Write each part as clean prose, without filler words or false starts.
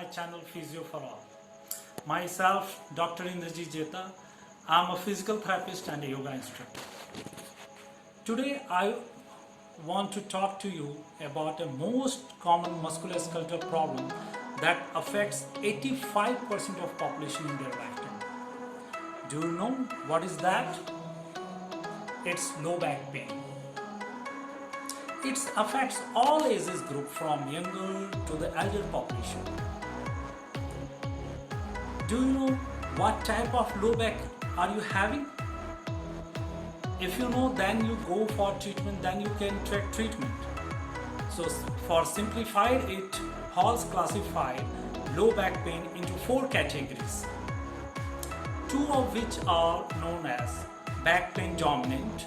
my channel Physio for All. Myself, Dr. Indrajit Jeta. I'm a physical therapist and a yoga instructor. Today I want to talk to you about a most common musculoskeletal problem that affects 85% of population in their lifetime. Do you know what is that? It's low back pain. It affects all ages group from younger to the elder population. Do you know what type of low back are you having? If you know, then you go for treatment, then you can track treatment. So for simplified, it Halls classified low back pain into 4 categories, 2 of which are known as back pain dominant,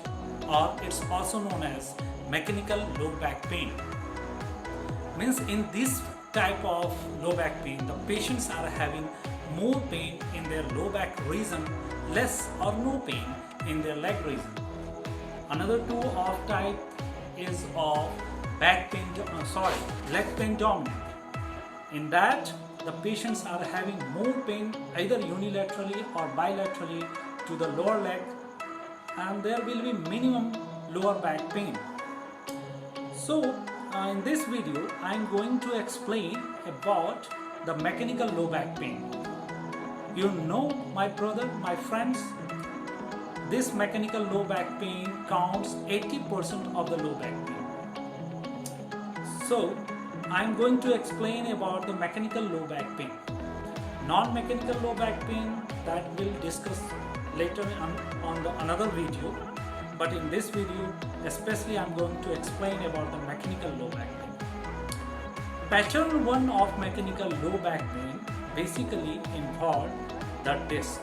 or it's also known as mechanical low back pain. Means in this type of low back pain, the patients are having more pain in their low back region, less or no pain in their leg region. Another 2 of type is of leg pain dominant. In that, the patients are having more pain either unilaterally or bilaterally to the lower leg, and there will be minimum lower back pain. So in this video I am going to explain about the mechanical low back pain. You know, my brother, my friends, this mechanical low back pain counts 80% of the low back pain. So I am going to explain about the mechanical low back pain. Non-mechanical low back pain, that we'll discuss later on another video. But in this video, especially I'm going to explain about the mechanical low back pain. Pattern 1 of mechanical low back pain basically involved the disc.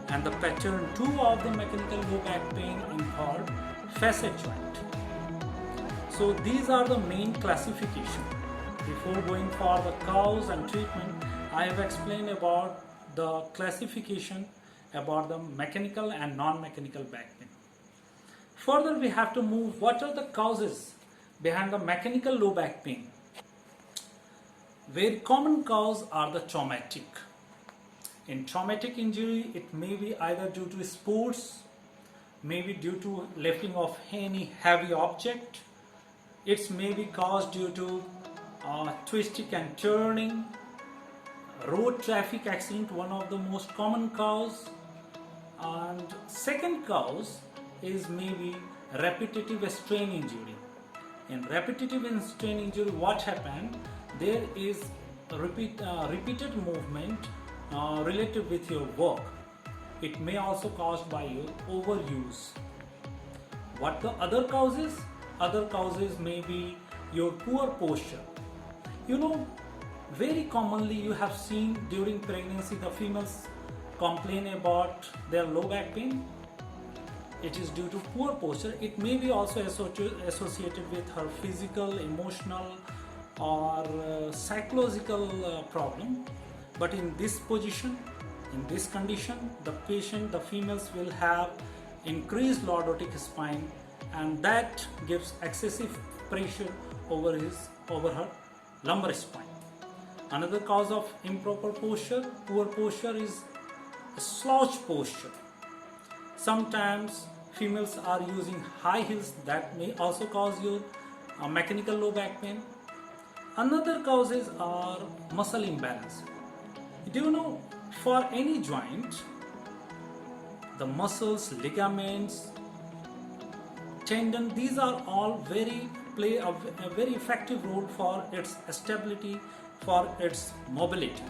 And the pattern 2 of the mechanical low back pain involved facet joint. So these are the main classification. Before going for the cause and treatment, I have explained about the classification about the mechanical and non-mechanical back pain. Further, we have to move what are the causes behind the mechanical low back pain. Very common cause are the traumatic. In traumatic injury, it may be either due to sports, maybe due to lifting of any heavy object. It may be caused due to twisting and turning, road traffic accident, one of the most common cause. And second cause is maybe repetitive strain injury. In repetitive strain injury, what happened? There is repeated movement related with your work. It may also caused by your overuse. What the other causes? Other causes may be your poor posture. You know, very commonly you have seen during pregnancy the females complain about their low back pain. It is due to poor posture. It may be also associated with her physical, emotional or psychological problem. But in this position, in this condition, the patient, the females will have increased lordotic spine, and that gives excessive pressure over her lumbar spine. Another cause of improper posture, poor posture, is slouch posture. Sometimes females are using high heels, that may also cause your mechanical low back pain. Another causes are muscle imbalance. Do you know, for any joint, the muscles, ligaments, tendon, these are all play a very effective role for its stability, for its mobility.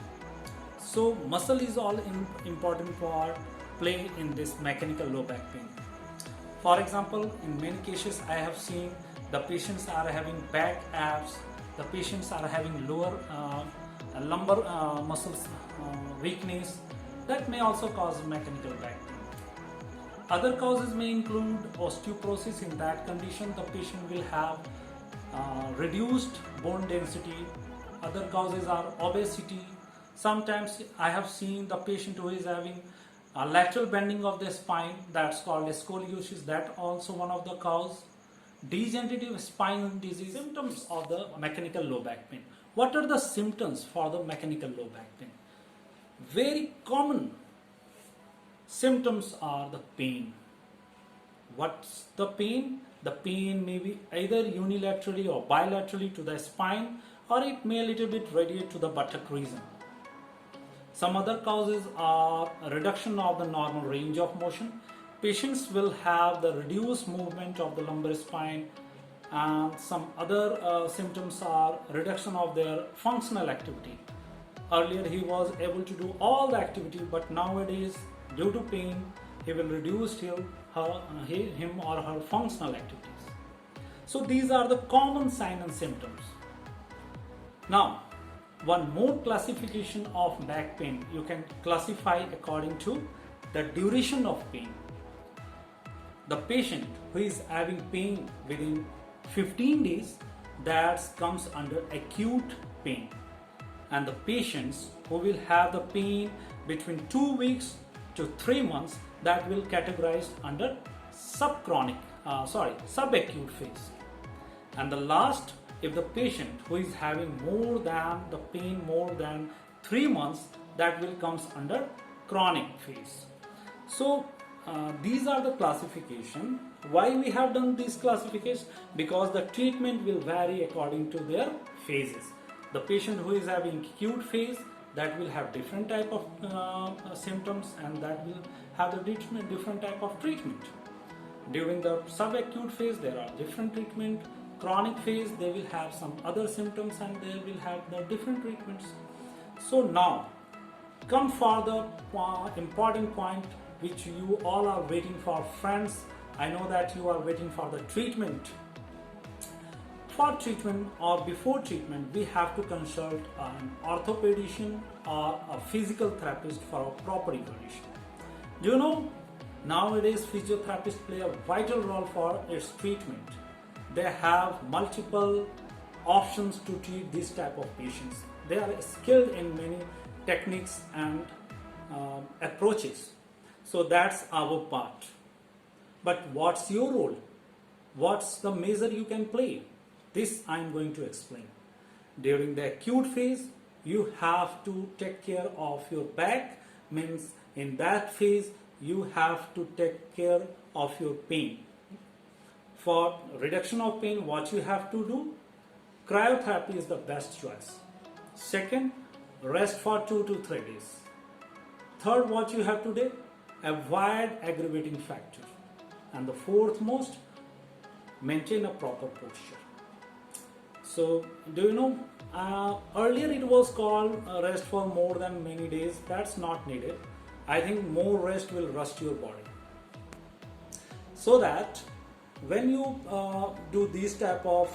So muscle is all important for play in this mechanical low back pain. For example, in many cases I have seen the patients are having back abs, the patients are having lower lumbar muscles weakness. That may also cause mechanical back pain. Other causes may include osteoporosis. In that condition, the patient will have reduced bone density. Other causes are obesity. Sometimes I have seen the patient who is having a lateral bending of the spine, that's called scoliosis, that also one of the cause. Degenerative spine disease, symptoms of the mechanical low back pain. What are the symptoms for the mechanical low back pain? Very common symptoms are the pain. What's the pain? The pain may be either unilaterally or bilaterally to the spine, or it may a little bit radiate to the buttock region. Some other causes are a reduction of the normal range of motion. Patients will have the reduced movement of the lumbar spine, and some other symptoms are reduction of their functional activity. Earlier he was able to do all the activity, but nowadays due to pain he will reduce him or her functional activities. So these are the common signs and symptoms. Now, one more classification of back pain, you can classify according to the duration of pain. The patient who is having pain within 15 days, that comes under acute pain. And the patients who will have the pain between 2 weeks to 3 months, that will categorize under subacute phase. And the last, if the patient who is having the pain more than 3 months, that will comes under chronic phase. So these are the classification. Why we have done this classification? Because the treatment will vary according to their phases. The patient who is having acute phase, that will have different type of symptoms, and that will have the different type of treatment. During the subacute phase, there are different treatment. Chronic phase, they will have some other symptoms and they will have the different treatments. So now, come for the important point which you all are waiting for. Friends, I know that you are waiting for the treatment. For treatment or before treatment, we have to consult an orthopedician or a physical therapist for a proper evaluation. Do you know, nowadays physiotherapists play a vital role for its treatment. They have multiple options to treat this type of patients. They are skilled in many techniques and approaches. So that's our part. But what's your role? What's the measure you can play? This I am going to explain. During the acute phase, you have to take care of your back. Means in that phase, you have to take care of your pain. For reduction of pain, what you have to do? Cryotherapy is the best choice. Second, rest for 2 to 3 days. Third, what you have to do? Avoid aggravating factor. And the fourth most, maintain a proper posture. So, do you know, earlier it was called rest for more than many days. That's not needed. I think more rest will rust your body. So that when you do this type of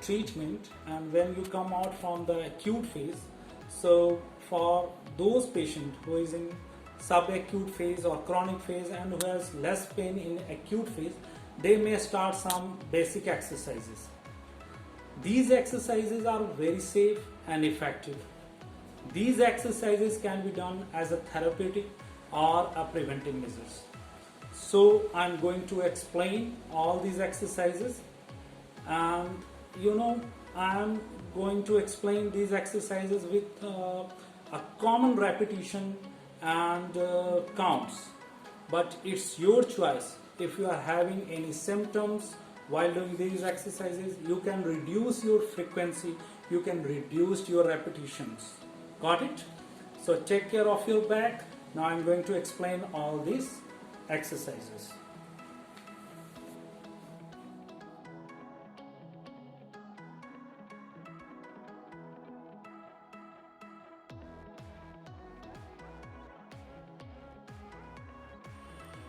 treatment and when you come out from the acute phase, so for those patients who is in subacute phase or chronic phase and who has less pain in acute phase, they may start some basic exercises. These exercises are very safe and effective. These exercises can be done as a therapeutic or a preventive measures. So I'm going to explain all these exercises, and I'm going to explain these exercises with a common repetition and counts. But it's your choice. If you are having any symptoms while doing these exercises, you can reduce your frequency, you can reduce your repetitions. Got it? So take care of your back. Now I'm going to explain all these exercises.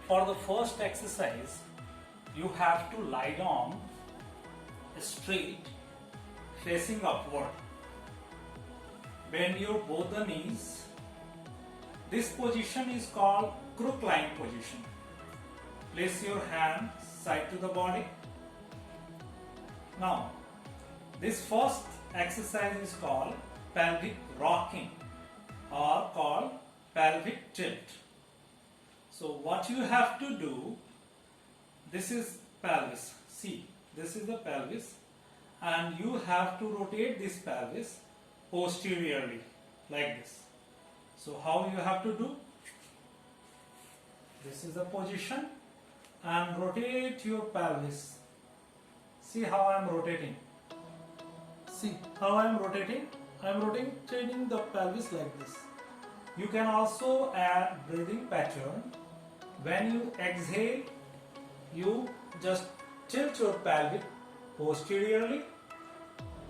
For the first exercise, you have to lie down straight, facing upward. Bend your both the knees. This position is called crook lying position. Place your hand side to the body. Now, this first exercise is called pelvic rocking or called pelvic tilt. So what you have to do, this is pelvis. See, this is the pelvis, and you have to rotate this pelvis posteriorly like this. So how you have to do? This is the position and rotate your pelvis. See how I am rotating. See how I am rotating? I am rotating the pelvis like this. You can also add breathing pattern. When you exhale, you just tilt your pelvis posteriorly,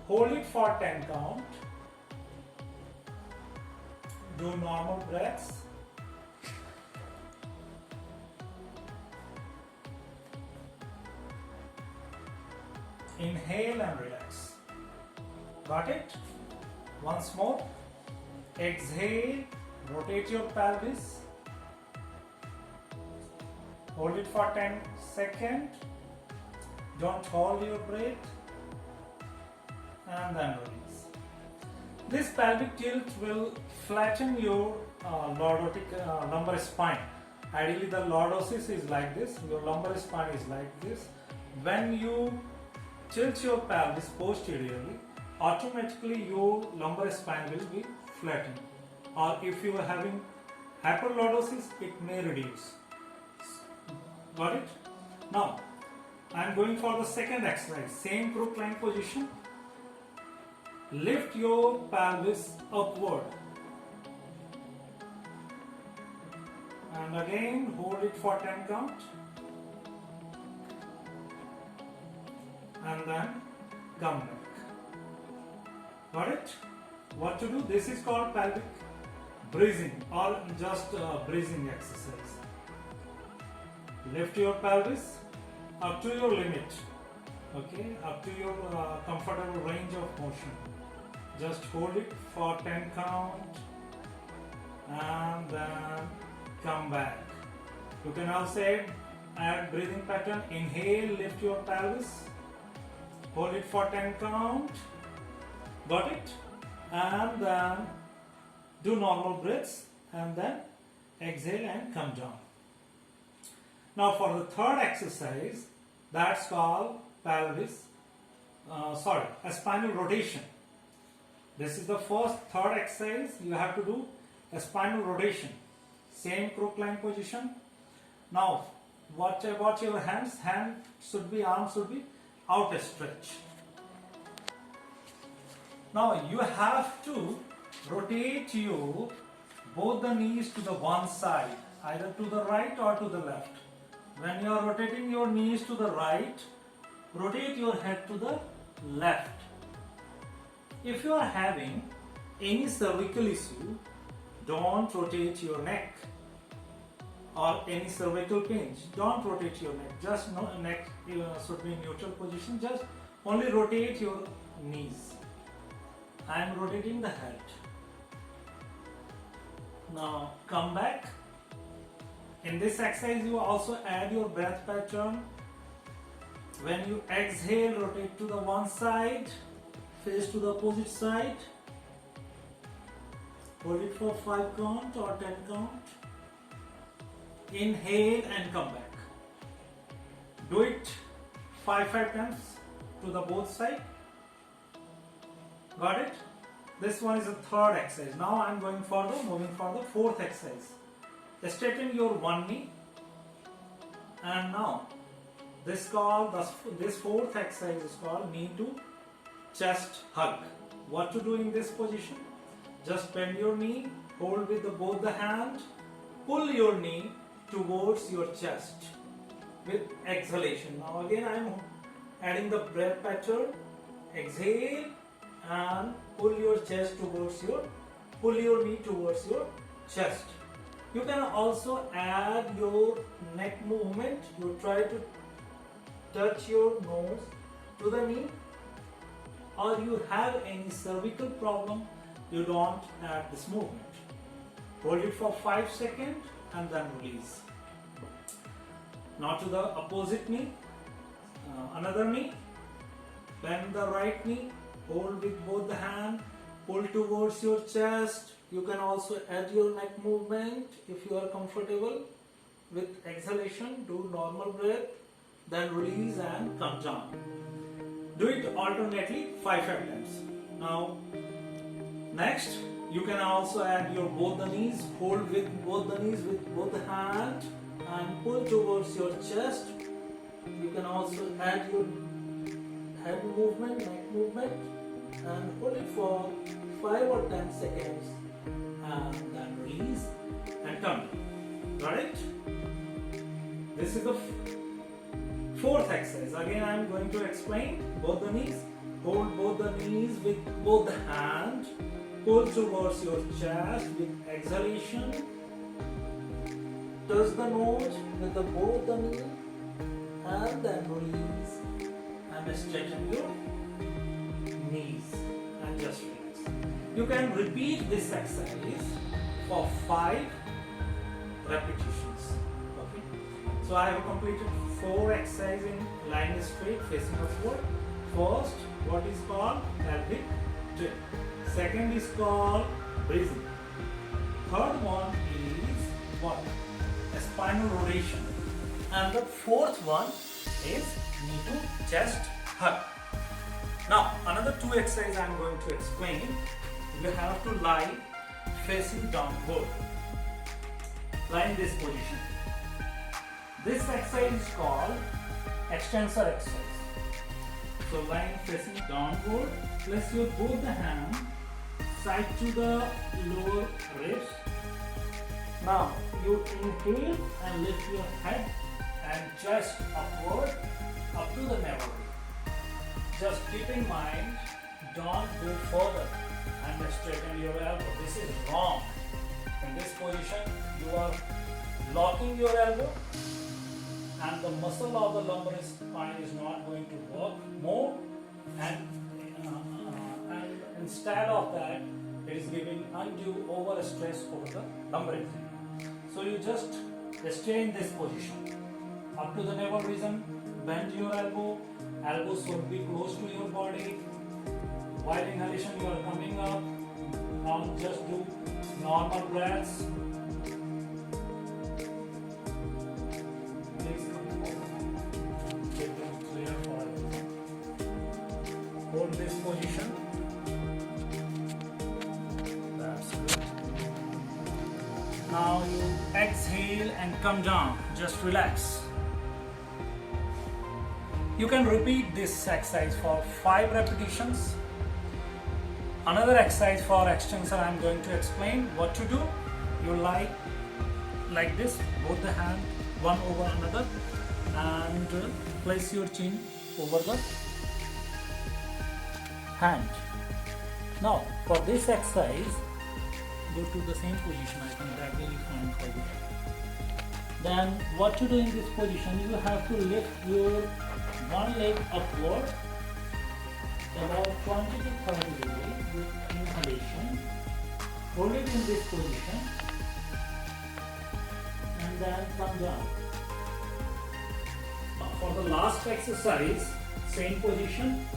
hold it for 10 count, do normal breaths, inhale and relax. Got it? Once more, exhale, rotate your pelvis, hold it for 10 seconds, don't hold your breath, and then release. This pelvic tilt will flatten your lordotic lumbar spine. Ideally the lordosis is like this, your lumbar spine is like this. When you tilt your pelvis posteriorly, automatically your lumbar spine will be flattened. Or if you are having hyperlordosis, it may reduce. Got it? Now, I am going for the second exercise. Same crook line position. Lift your pelvis upward. And again, hold it for 10 count. And then come back. Got it? What to do? This is called pelvic breathing or just breathing exercise. Lift your pelvis up to your limit, okay, up to your comfortable range of motion. Just hold it for 10 count and then come back. You can also add breathing pattern. Inhale, lift your pelvis, hold it for 10 count, got it, and then do normal breaths and then exhale and come down. Now for the third exercise, that's called a spinal rotation. This is the third exercise. You have to do a spinal rotation. Same crook line position. Now, what about your hands? Arms should be outstretched. Now you have to rotate both the knees to the one side, either to the right or to the left. When you are rotating your knees to the right, rotate your head to the left. If you are having any cervical issue, don't rotate your neck, or any cervical pain, don't rotate your neck. Just neck should be in neutral position. Just only rotate your knees. I am rotating the head. Now come back. In this exercise, you also add your breath pattern. When you exhale, rotate to the one side, face to the opposite side. Hold it for 5 count or 10 count. Inhale and come back. Do it 5 times to the both side. Got it? This one is the third exercise. Now I am moving for the fourth exercise. Straighten your one knee, and now this fourth exercise is called knee to chest hug. What to do in this position? Just bend your knee, hold with both the hands, pull your knee towards your chest with exhalation. Now again I am adding the breath pattern. Exhale and pull your knee towards your chest. You can also add your neck movement. You try to touch your nose to the knee, or you have any cervical problem, you don't add this movement. Hold it for 5 seconds and then release. Now to the opposite knee, another knee. Bend the right knee, hold with both the hands, pull towards your chest. You can also add your neck movement if you are comfortable. With exhalation, do normal breath, then release and come down. Do it alternately 5 times. Now, next, you can also add your both the knees. Hold with both the knees with both the hand and pull towards your chest. You can also add your head movement, neck movement, and hold it for 5 or 10 seconds, and then release and turn. Got it? This is the fourth exercise. Again, I am going to explain both the knees. Hold both the knees with both the hands. Pull towards your chest with exhalation. Touch the nose with both the knees, and then release and straighten your knees and just relax. You can repeat this exercise for 5 repetitions. Okay. So I have completed 4 exercises in lying straight facing upward. First, what is called pelvic tilt. Second is called breathing. Third one is what? A spinal rotation. And the fourth one is knee to chest hug. Now, another 2 exercises I am going to explain. You have to lie facing downward. Lie in this position. This exercise is called extensor exercise. So lying facing downward, place your both the hand side to the lower ribs. Now you inhale and lift your head and chest upward up to the navel. Just keep in mind, don't go further and straighten your elbow. This is wrong. In this position, you are locking your elbow, and the muscle of the lumbar spine is not going to work more, and instead of that, it is giving undue over stress over the lumbar region. So you just stay in this position up to the navel region. Bend your elbow. Elbows should be close to your body. While inhalation, you are coming up. Now just do normal breaths. Hold this position. That's good. Now you exhale and come down. Just relax. You can repeat this exercise for 5 repetitions. Another exercise for extensor I am going to explain what to do. You lie like this, both the hand one over another, and place your chin over the hand. Now for this exercise, go to the same position. I think that will be fine for you. Then what to do in this position? You have to lift your one leg upward about 20 to 30 degrees with inhalation. Hold it in this position and then come down. For the last exercise, same position.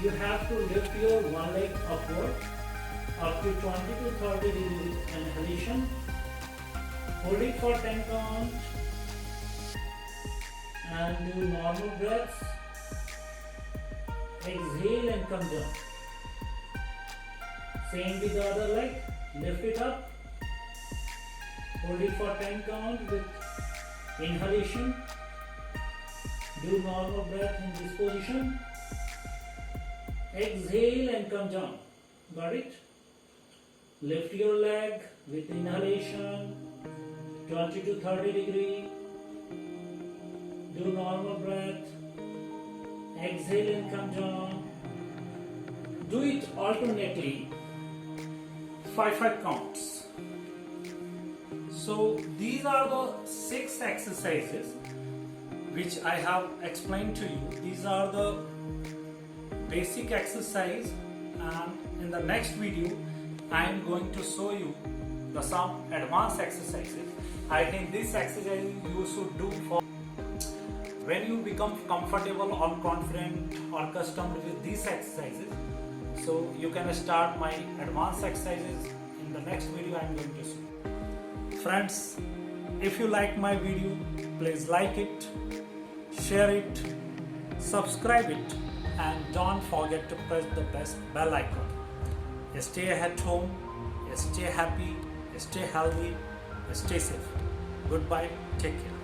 You have to lift your one leg upward up to 20 to 30 degrees with inhalation. Hold it for 10 counts and do normal breaths. Exhale and come down. Same with the other leg. Lift it up. Hold it for 10 counts with inhalation. Do normal breath in this position. Exhale and come down. Got it? Lift your leg with inhalation. 20 to 30 degree. Do normal breath. Exhale and come down. Do it alternately. 5 counts. So these are the 6 exercises which I have explained to you. These are the basic exercise, and in the next video I am going to show you some advanced exercises. I think this exercise you should do for when you become comfortable or confident or accustomed with these exercises. So you can start my advanced exercises in the next video I am going to show. Friends, if you like my video, please like it, share it, subscribe it, and don't forget to press the bell icon. Stay at home, stay happy, stay healthy, stay safe. Goodbye, take care.